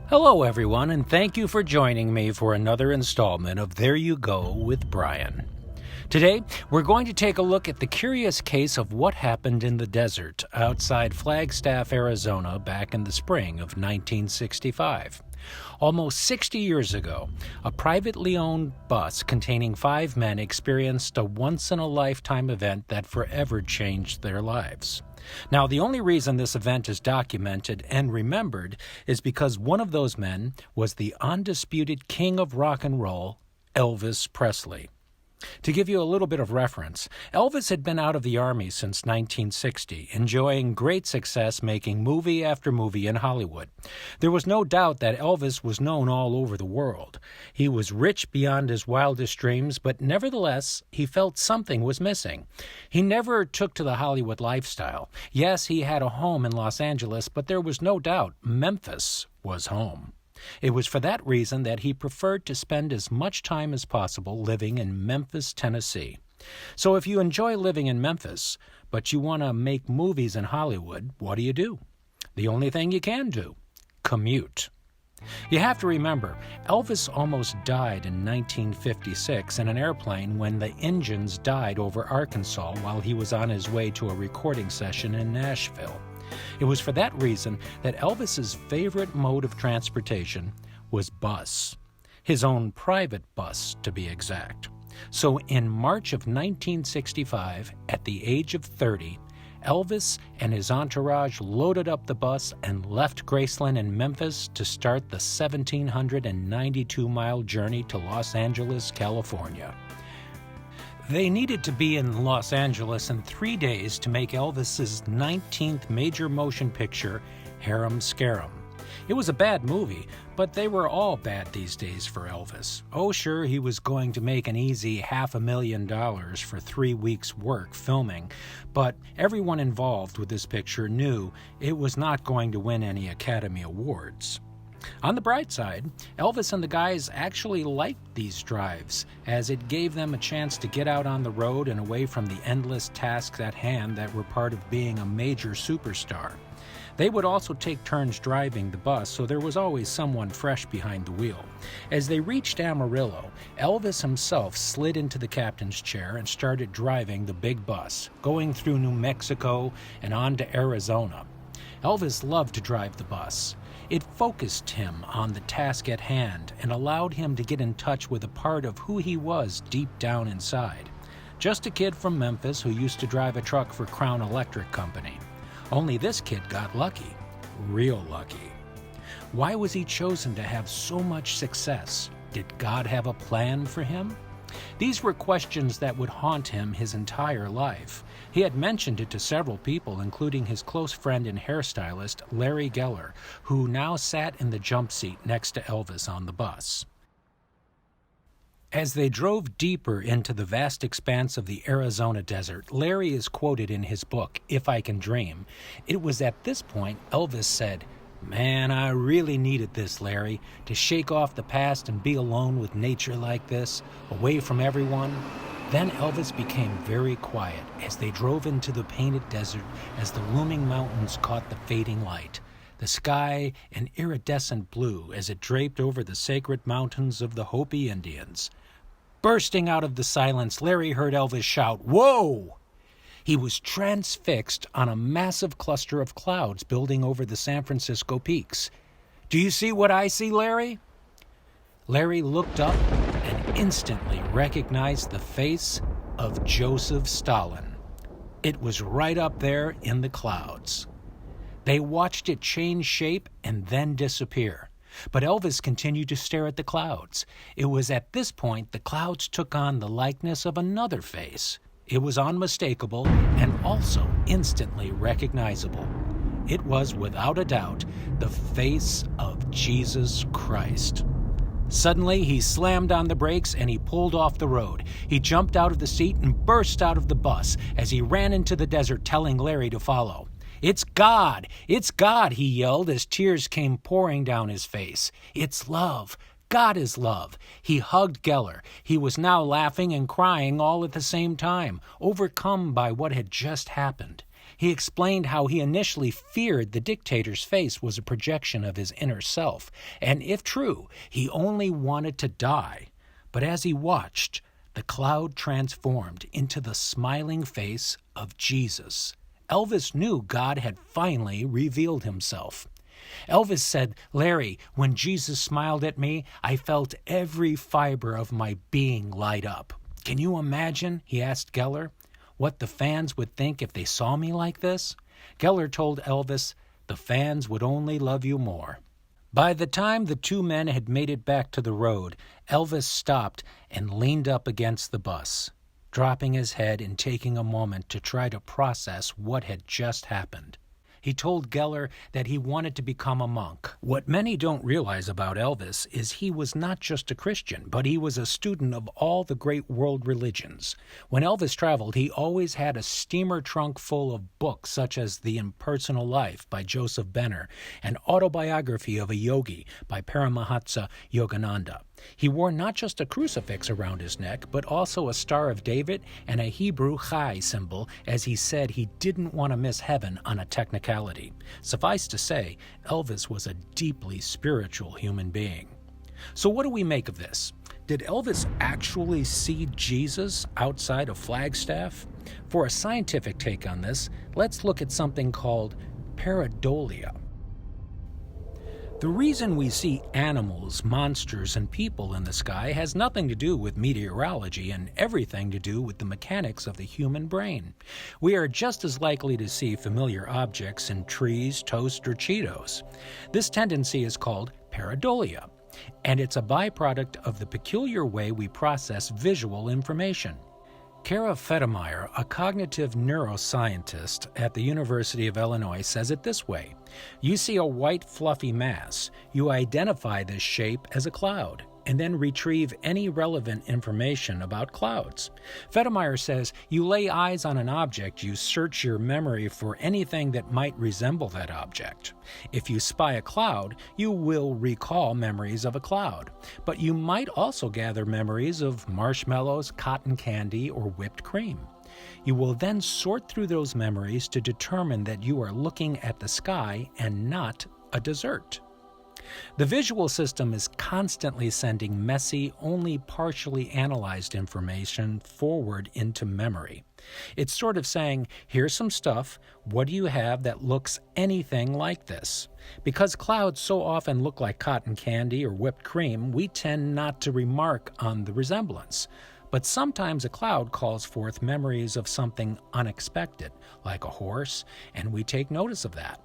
Hello, everyone, and thank you for joining me for another installment of There You Go with Bryan. Today, we're going to take a look at the curious case of what happened in the desert outside Flagstaff, Arizona, back in the spring of 1965. Almost 60 years ago, a privately owned bus containing 5 men experienced a once-in-a-lifetime event that forever changed their lives. Now, the only reason this event is documented and remembered is because one of those men was the undisputed king of rock and roll, Elvis Presley. To give you a little bit of reference, Elvis had been out of the Army since 1960, enjoying great success making movie after movie in Hollywood. There was no doubt that Elvis was known all over the world. He was rich beyond his wildest dreams, but nevertheless, he felt something was missing. He never took to the Hollywood lifestyle. Yes, he had a home in Los Angeles, but there was no doubt Memphis was home. It was for that reason that he preferred to spend as much time as possible living in Memphis, Tennessee. So if you enjoy living in Memphis, but you want to make movies in Hollywood, what do? The only thing you can do, commute. You have to remember, Elvis almost died in 1956 in an airplane when the engines died over Arkansas while he was on his way to a recording session in Nashville. It was for that reason that Elvis's favorite mode of transportation was bus, his own private bus to be exact. So in March of 1965, at the age of 30, Elvis and his entourage loaded up the bus and left Graceland in Memphis to start the 1,792-mile journey to Los Angeles, California. They needed to be in Los Angeles in 3 days to make Elvis's 19th major motion picture, Harem Scarum. It was a bad movie, but they were all bad these days for Elvis. Oh, sure, he was going to make an easy $500,000 for 3 weeks' work filming, but everyone involved with this picture knew it was not going to win any Academy Awards. On the bright side, Elvis and the guys actually liked these drives, as it gave them a chance to get out on the road and away from the endless tasks at hand that were part of being a major superstar. They would also take turns driving the bus, so there was always someone fresh behind the wheel. As they reached Amarillo, Elvis himself slid into the captain's chair and started driving the big bus, going through New Mexico and on to Arizona. Elvis loved to drive the bus. It focused him on the task at hand and allowed him to get in touch with a part of who he was deep down inside. Just a kid from Memphis who used to drive a truck for Crown Electric Company. Only this kid got lucky, real lucky. Why was he chosen to have so much success? Did God have a plan for him? These were questions that would haunt him his entire life. He had mentioned it to several people, including his close friend and hairstylist, Larry Geller, who now sat in the jump seat next to Elvis on the bus. As they drove deeper into the vast expanse of the Arizona desert, Larry is quoted in his book, If I Can Dream. It was at this point Elvis said, "Man, I really needed this, Larry, to shake off the past and be alone with nature like this, away from everyone." Then Elvis became very quiet as they drove into the painted desert as the looming mountains caught the fading light. The sky an iridescent blue as it draped over the sacred mountains of the Hopi Indians. Bursting out of the silence, Larry heard Elvis shout, "Whoa!" He was transfixed on a massive cluster of clouds building over the San Francisco peaks. "Do you see what I see, Larry?" Larry looked up and instantly recognized the face of Joseph Stalin. It was right up there in the clouds. They watched it change shape and then disappear. But Elvis continued to stare at the clouds. It was at this point the clouds took on the likeness of another face. It was unmistakable and also instantly recognizable. It was, without a doubt, the face of Jesus Christ. Suddenly, he slammed on the brakes and he pulled off the road. He jumped out of the seat and burst out of the bus as he ran into the desert, telling Larry to follow. "It's God! It's God!" he yelled as tears came pouring down his face. "It's love! God is love!" He hugged Geller. He was now laughing and crying all at the same time, overcome by what had just happened. He explained how he initially feared the dictator's face was a projection of his inner self, and if true, he only wanted to die. But as he watched, the cloud transformed into the smiling face of Jesus. Elvis knew God had finally revealed himself. Elvis said, "Larry, when Jesus smiled at me, I felt every fiber of my being light up." "Can you imagine," he asked Geller, "what the fans would think if they saw me like this?" Geller told Elvis, "The fans would only love you more." By the time the two men had made it back to the road, Elvis stopped and leaned up against the bus, dropping his head and taking a moment to try to process what had just happened. He told Geller that he wanted to become a monk. What many don't realize about Elvis is he was not just a Christian, but he was a student of all the great world religions. When Elvis traveled, he always had a steamer trunk full of books such as The Impersonal Life by Joseph Benner and Autobiography of a Yogi by Paramahansa Yogananda. He wore not just a crucifix around his neck, but also a Star of David and a Hebrew Chai symbol, as he said he didn't want to miss heaven on a technicality. Suffice to say, Elvis was a deeply spiritual human being. So what do we make of this? Did Elvis actually see Jesus outside of Flagstaff? For a scientific take on this, let's look at something called pareidolia. The reason we see animals, monsters, and people in the sky has nothing to do with meteorology and everything to do with the mechanics of the human brain. We are just as likely to see familiar objects in trees, toast, or Cheetos. This tendency is called pareidolia, and it's a byproduct of the peculiar way we process visual information. Kara Federmeyer, a cognitive neuroscientist at the University of Illinois, says it this way: "You see a white fluffy mass. You identify this shape as a cloud, and then retrieve any relevant information about clouds." Federmeyer says, "You lay eyes on an object, you search your memory for anything that might resemble that object. If you spy a cloud, you will recall memories of a cloud, but you might also gather memories of marshmallows, cotton candy, or whipped cream. You will then sort through those memories to determine that you are looking at the sky and not a dessert." The visual system is constantly sending messy, only partially analyzed information forward into memory. It's sort of saying, here's some stuff, what do you have that looks anything like this? Because clouds so often look like cotton candy or whipped cream, we tend not to remark on the resemblance. But sometimes a cloud calls forth memories of something unexpected, like a horse, and we take notice of that.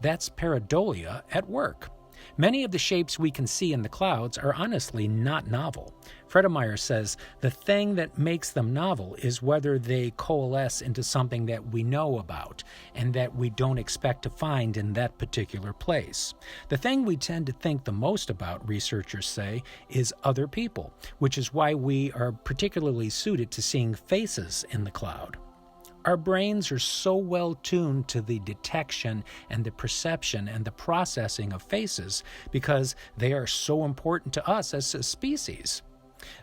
That's pareidolia at work. Many of the shapes we can see in the clouds are honestly not novel. Federmeyer says the thing that makes them novel is whether they coalesce into something that we know about and that we don't expect to find in that particular place. The thing we tend to think the most about, researchers say, is other people, which is why we are particularly suited to seeing faces in the cloud. Our brains are so well tuned to the detection and the perception and the processing of faces because they are so important to us as a species.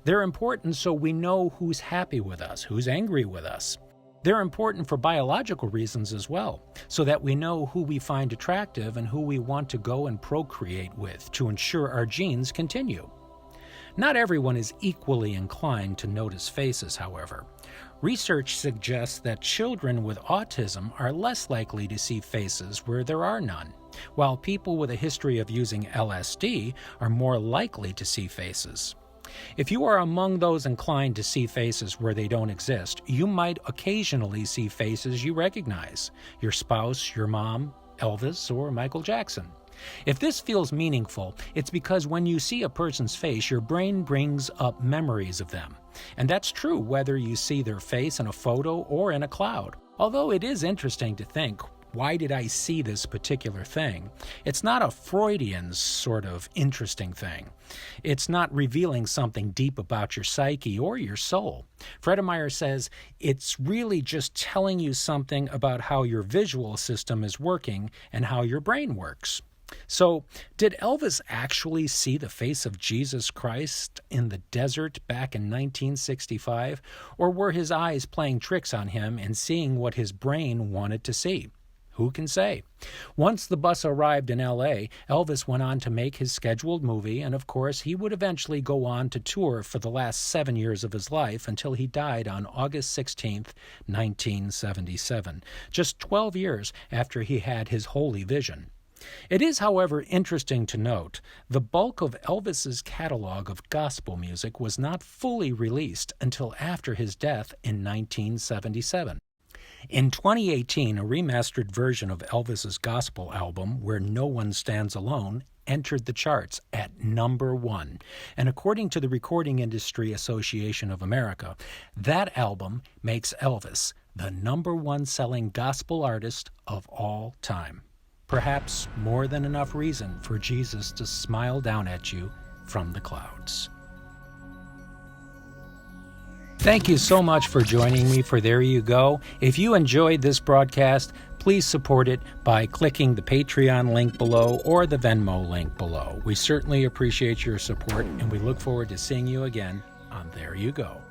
They're important so we know who's happy with us, who's angry with us. They're important for biological reasons as well, so that we know who we find attractive and who we want to go and procreate with to ensure our genes continue. Not everyone is equally inclined to notice faces, however. Research suggests that children with autism are less likely to see faces where there are none, while people with a history of using LSD are more likely to see faces. If you are among those inclined to see faces where they don't exist, you might occasionally see faces you recognize: your spouse, your mom, Elvis, or Michael Jackson. If this feels meaningful, it's because when you see a person's face, your brain brings up memories of them. And that's true whether you see their face in a photo or in a cloud. Although it is interesting to think, why did I see this particular thing? It's not a Freudian sort of interesting thing. It's not revealing something deep about your psyche or your soul. Federmeyer says it's really just telling you something about how your visual system is working and how your brain works. So, did Elvis actually see the face of Jesus Christ in the desert back in 1965? Or were his eyes playing tricks on him and seeing what his brain wanted to see? Who can say? Once the bus arrived in L.A., Elvis went on to make his scheduled movie, and of course he would eventually go on to tour for the last 7 years of his life until he died on August 16, 1977, just 12 years after he had his holy vision. It is, however, interesting to note the bulk of Elvis's catalog of gospel music was not fully released until after his death in 1977. In 2018, a remastered version of Elvis's gospel album, Where No One Stands Alone, entered the charts at number 1. And according to the Recording Industry Association of America, that album makes Elvis the number 1 selling gospel artist of all time. Perhaps more than enough reason for Jesus to smile down at you from the clouds. Thank you so much for joining me for There You Go. If you enjoyed this broadcast, please support it by clicking the Patreon link below or the Venmo link below. We certainly appreciate your support, and we look forward to seeing you again on There You Go.